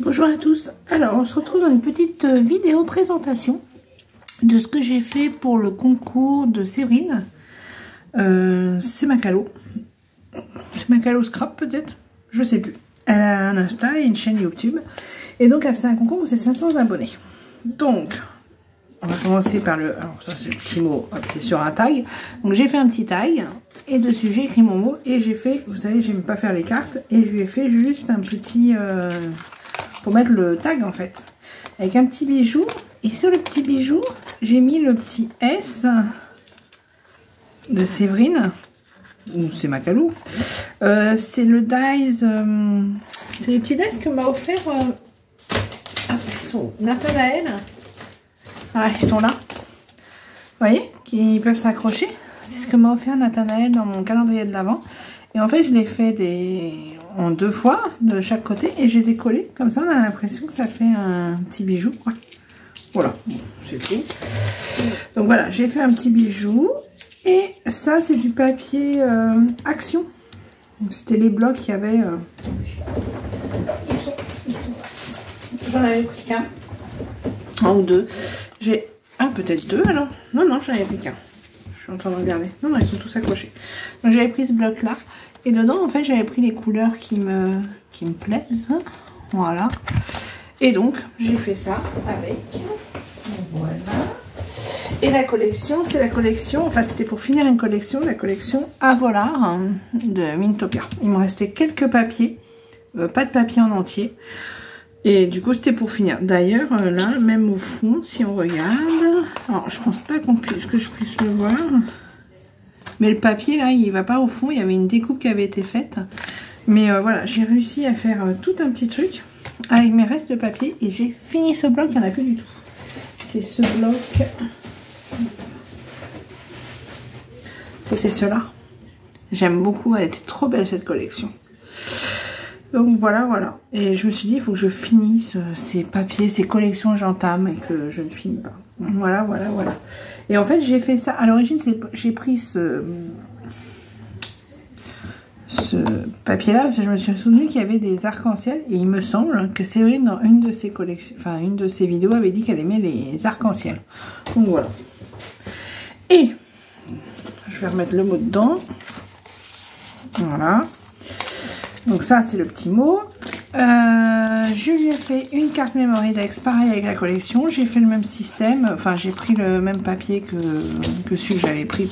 Bonjour à tous, alors on se retrouve dans une petite vidéo présentation de ce que j'ai fait pour le concours de Séverine. C'est Macalo Scrap peut-être, je sais plus. Elle a un Insta et une chaîne YouTube et donc elle fait un concours pour ses 500 abonnés. Donc on va commencer par le, alors ça c'est le petit mot, c'est sur un tag. Donc j'ai fait un petit tag et dessus j'ai écrit mon mot et j'ai fait, vous savez j'aime pas faire les cartes et je lui ai fait juste un petit... pour mettre le tag en fait, avec un petit bijou, et sur le petit bijou j'ai mis le petit S de Séverine, ou c'est Macalo, c'est le dies, c'est les petits dies que m'a offert ils sont Nathanaël, ils sont là, vous voyez, qui peuvent s'accrocher, c'est ce que m'a offert Nathanaël dans mon calendrier de l'Avent, et en fait je l'ai fait en 2 fois de chaque côté et je les ai collés comme ça, on a l'impression que ça fait un petit bijou quoi. Voilà, bon, c'est tout. Donc voilà, j'ai fait un petit bijou et ça c'est du papier Action. C'était les blocs qu'il y avait. Ils sont. J'en avais pris qu'un, un ou deux. J'ai peut-être deux alors. Non, j'en avais pris qu'un. Je suis en train de regarder. Non, ils sont tous accrochés. Donc j'avais pris ce bloc là. Et dedans, en fait, j'avais pris les couleurs qui me plaisent. Voilà. Et donc, j'ai fait ça avec. Voilà. Et la collection, c'est la collection, enfin, c'était pour finir une collection, la collection Avolar de Mintopia. Il me restait quelques papiers, pas de papier en entier. Et du coup, c'était pour finir. D'ailleurs, là, même au fond, si on regarde, alors, je pense pas que je puisse le voir. Mais le papier là il va pas au fond, il y avait une découpe qui avait été faite. Mais voilà, j'ai réussi à faire tout un petit truc avec mes restes de papier et j'ai fini ce bloc, il n'y en a plus du tout. C'est ce bloc. C'était cela. J'aime beaucoup, elle était trop belle cette collection. Donc voilà. Et je me suis dit, il faut que je finisse ces papiers, ces collections j'entame et que je ne finis pas. Voilà. Et en fait, j'ai fait ça. À l'origine, j'ai pris ce papier-là parce que je me suis souvenu qu'il y avait des arcs-en-ciel. Et il me semble que Séverine, dans une de ses collections, enfin une de ses vidéos, avait dit qu'elle aimait les arcs-en-ciel. Donc voilà. Et je vais remettre le mot dedans. Voilà. Donc ça, c'est le petit mot. Je lui ai fait une carte Memorydex, pareil avec la collection. J'ai fait le même système. Enfin, j'ai pris le même papier que celui que j'avais pris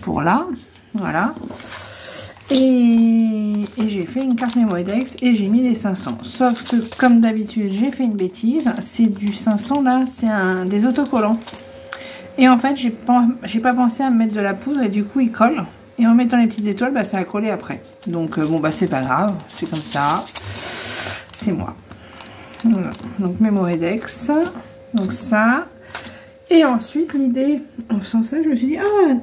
pour là. Voilà. Et j'ai fait une carte Memorydex et j'ai mis les 500. Sauf que, comme d'habitude, j'ai fait une bêtise. C'est du 500 là, c'est des autocollants. Et en fait, j'ai pas pensé à mettre de la poudre et du coup, il colle. Et en mettant les petites étoiles, ça a collé après. Donc bon, c'est pas grave, c'est comme ça. C'est moi. Voilà. Donc Memorydex. Donc ça. Et ensuite, l'idée, en faisant ça, je me suis dit,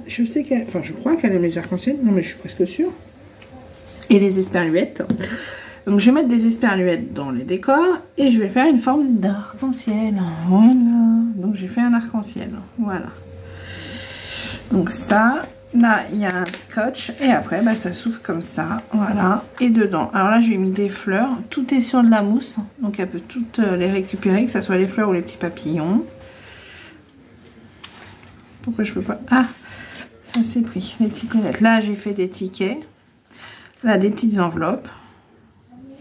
je sais qu'elle... Enfin, je crois qu'elle aime les arcs-en-ciel. Non, mais je suis presque sûre. Et les esperluettes. Donc je vais mettre des esperluettes dans les décors. Et je vais faire une forme d'arc-en-ciel. Voilà. Donc j'ai fait un arc-en-ciel. Voilà. Donc ça... Là, il y a un scotch et après, ça s'ouvre comme ça, voilà. Et dedans, alors là, j'ai mis des fleurs. Tout est sur de la mousse, donc elle peut toutes les récupérer, que ce soit les fleurs ou les petits papillons. Pourquoi je peux pas... Ah, ça s'est pris, les petites lunettes. Là, j'ai fait des tickets. Là, des petites enveloppes.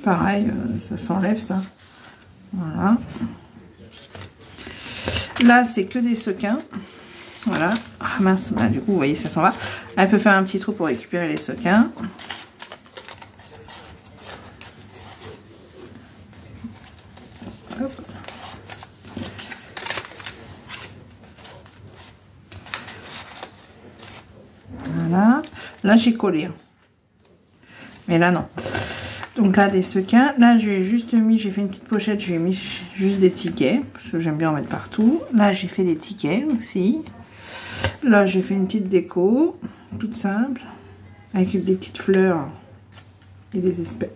Pareil, ça s'enlève, ça. Voilà. Là, c'est que des sequins. Voilà, mince, du coup vous voyez ça s'en va. Elle peut faire un petit trou pour récupérer les sequins. Hop. Voilà, là j'ai collé. Mais là non. Donc là des sequins, là j'ai juste mis, j'ai fait une petite pochette, j'ai mis juste des tickets, parce que j'aime bien en mettre partout. Là j'ai fait des tickets aussi. Là, j'ai fait une petite déco, toute simple, avec des petites fleurs et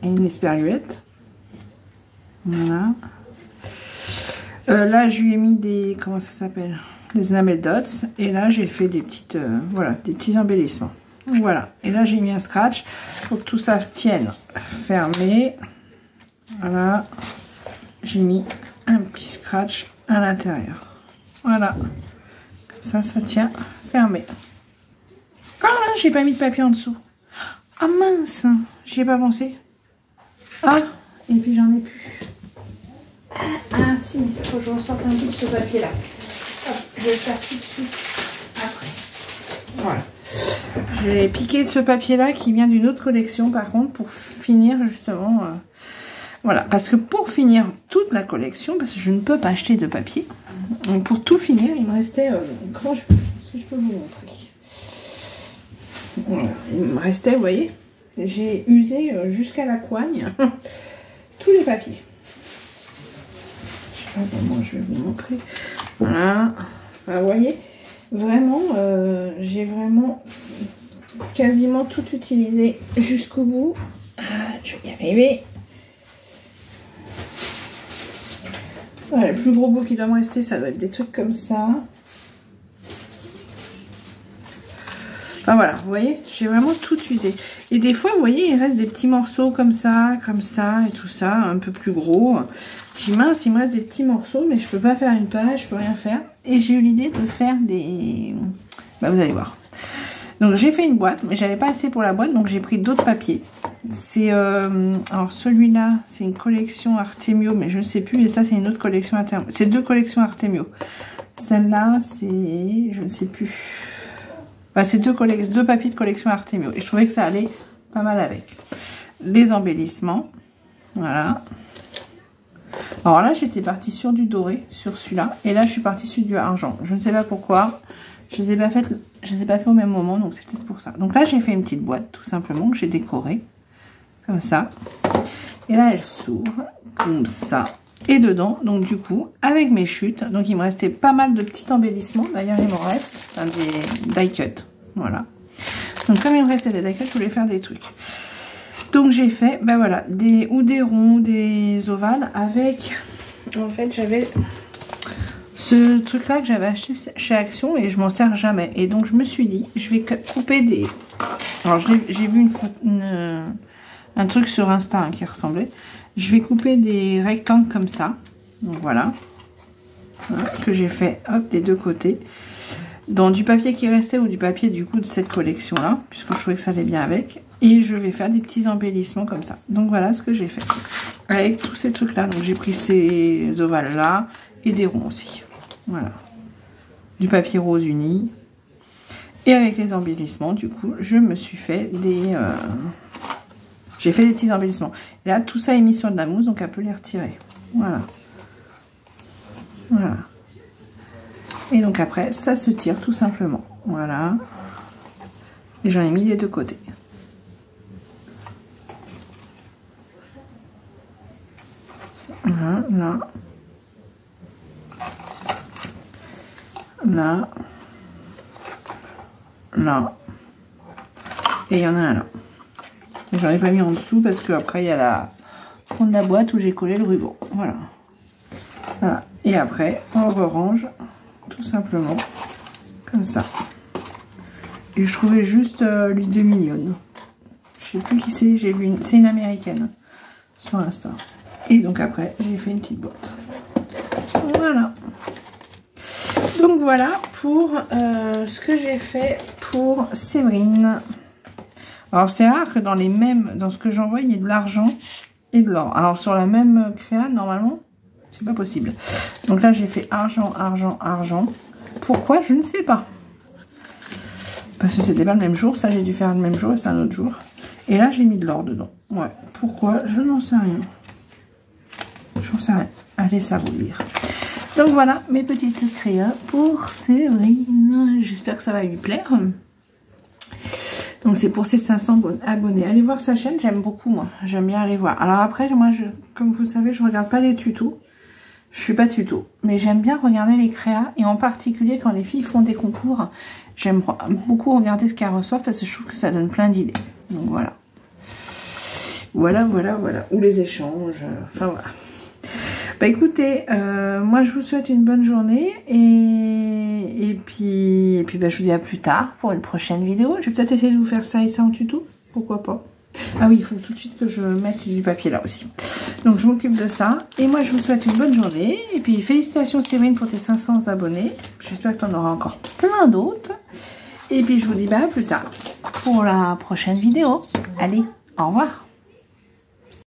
une esperluette. Voilà. Là, je lui ai mis des, comment ça s'appelle, des enamel dots. Et là, j'ai fait des petites, voilà, des petits embellissements. Voilà. Et là, j'ai mis un scratch pour que tout ça tienne fermé. Voilà. j'ai mis un petit scratch à l'intérieur. Voilà. Comme ça, ça tient fermé. Ah, j'ai pas mis de papier en dessous. Ah mince, j'y ai pas pensé. Ah, et puis j'en ai plus. Ah si, il faut que je ressorte un peu de ce papier là. Hop, je vais le faire tout de suite après. Voilà. J'ai piqué ce papier là qui vient d'une autre collection par contre pour finir justement. Voilà, parce que pour finir toute la collection, parce que je ne peux pas acheter de papier, donc pour tout finir, il me restait. Comment je peux, est-ce que je peux vous montrer? Voilà, il me restait, vous voyez, j'ai usé jusqu'à la coigne tous les papiers. Je sais pas comment je vais vous montrer. Voilà, enfin, vous voyez, vraiment, j'ai vraiment quasiment tout utilisé jusqu'au bout. Je vais y arriver. Voilà, le plus gros bout qui doit me rester, ça doit être des trucs comme ça. Enfin voilà, vous voyez, j'ai vraiment tout usé. Et des fois, vous voyez, il reste des petits morceaux comme ça et tout ça, un peu plus gros. J'ai mince, il me reste des petits morceaux, mais je peux pas faire une page, je peux rien faire. Et j'ai eu l'idée de faire des... Bah, vous allez voir. Donc j'ai fait une boîte, mais j'avais pas assez pour la boîte, donc j'ai pris d'autres papiers. C'est alors celui-là, c'est une collection Artemio, mais je ne sais plus. Et ça, c'est une autre collection Artemio. C'est deux collections Artemio. Celle-là, c'est, je ne sais plus. Enfin, c'est deux papiers de collection Artemio. Et je trouvais que ça allait pas mal avec. Les embellissements. Voilà. Alors là, j'étais partie sur du doré, sur celui-là. Et là, je suis partie sur du argent. Je ne sais pas pourquoi. Je les ai pas fait au même moment, donc c'est peut-être pour ça. Donc là, j'ai fait une petite boîte, tout simplement, que j'ai décorée. Comme ça. Et là, elle s'ouvre. Comme ça. Et dedans, donc du coup, avec mes chutes, donc il me restait pas mal de petits embellissements. D'ailleurs, il m'en reste des die cut. Voilà. Donc comme il me restait des die cut, je voulais faire des trucs. Donc j'ai fait, ben voilà, des ronds, des ovales avec, en fait, j'avais ce truc-là que j'avais acheté chez Action et je m'en sers jamais. Et donc je me suis dit, je vais couper des... Alors j'ai vu un truc sur Insta hein, qui ressemblait. Je vais couper des rectangles comme ça. Donc voilà. Voilà que j'ai fait hop des deux côtés. Dans du papier qui restait ou du papier du coup de cette collection là. Puisque je trouvais que ça allait bien avec. Et je vais faire des petits embellissements comme ça. Donc voilà ce que j'ai fait. Avec tous ces trucs là. Donc j'ai pris ces ovales là. Et des ronds aussi. Voilà. Du papier rose uni. Et avec les embellissements du coup je me suis fait des... J'ai fait des petits embellissements. Et là, tout ça est mis sur de la mousse, donc elle peut les retirer. Voilà. Voilà. Et donc après, ça se tire tout simplement. Voilà. Et j'en ai mis des deux côtés. Voilà, là. Là. Là. Et il y en a un là. J'en ai pas mis en dessous parce qu'après il y a la fond de la boîte où j'ai collé le ruban. Voilà. Voilà. Et après on le range tout simplement comme ça. Et je trouvais juste l'idée mignonne. Je sais plus qui c'est, j'ai vu c'est une américaine sur Insta. Et donc après j'ai fait une petite boîte. Voilà. Donc voilà pour ce que j'ai fait pour Séverine. Alors c'est rare que dans les mêmes, dans ce que j'envoie, il y ait de l'argent et de l'or. Alors sur la même créa, normalement, c'est pas possible. Donc là j'ai fait argent, argent, argent. Pourquoi? Je ne sais pas. Parce que c'était pas le même jour. Ça j'ai dû faire le même jour et c'est un autre jour. Et là j'ai mis de l'or dedans. Ouais. Pourquoi? Je n'en sais rien. J'en sais rien. Allez, ça vous lire. Donc voilà mes petites créas pour Séverine. J'espère que ça va lui plaire. Donc c'est pour ses 500 abonnés. Allez voir sa chaîne, j'aime beaucoup moi. J'aime bien aller voir. Alors après, moi, comme vous savez, je regarde pas les tutos. Je suis pas tuto. Mais j'aime bien regarder les créas. Et en particulier quand les filles font des concours. J'aime beaucoup regarder ce qu'elles reçoivent parce que je trouve que ça donne plein d'idées. Donc voilà. Voilà, voilà, voilà. Ou les échanges. Enfin voilà. Bah écoutez, moi je vous souhaite une bonne journée et puis bah, je vous dis à plus tard pour une prochaine vidéo. Je vais peut-être essayer de vous faire ça et ça en tuto, pourquoi pas. Ah oui, il faut tout de suite que je mette du papier là aussi. Donc je m'occupe de ça. Et moi je vous souhaite une bonne journée. Et puis félicitations Séverine pour tes 500 abonnés. J'espère que tu en auras encore plein d'autres. Et puis je vous dis à plus tard pour la prochaine vidéo. Allez, au revoir.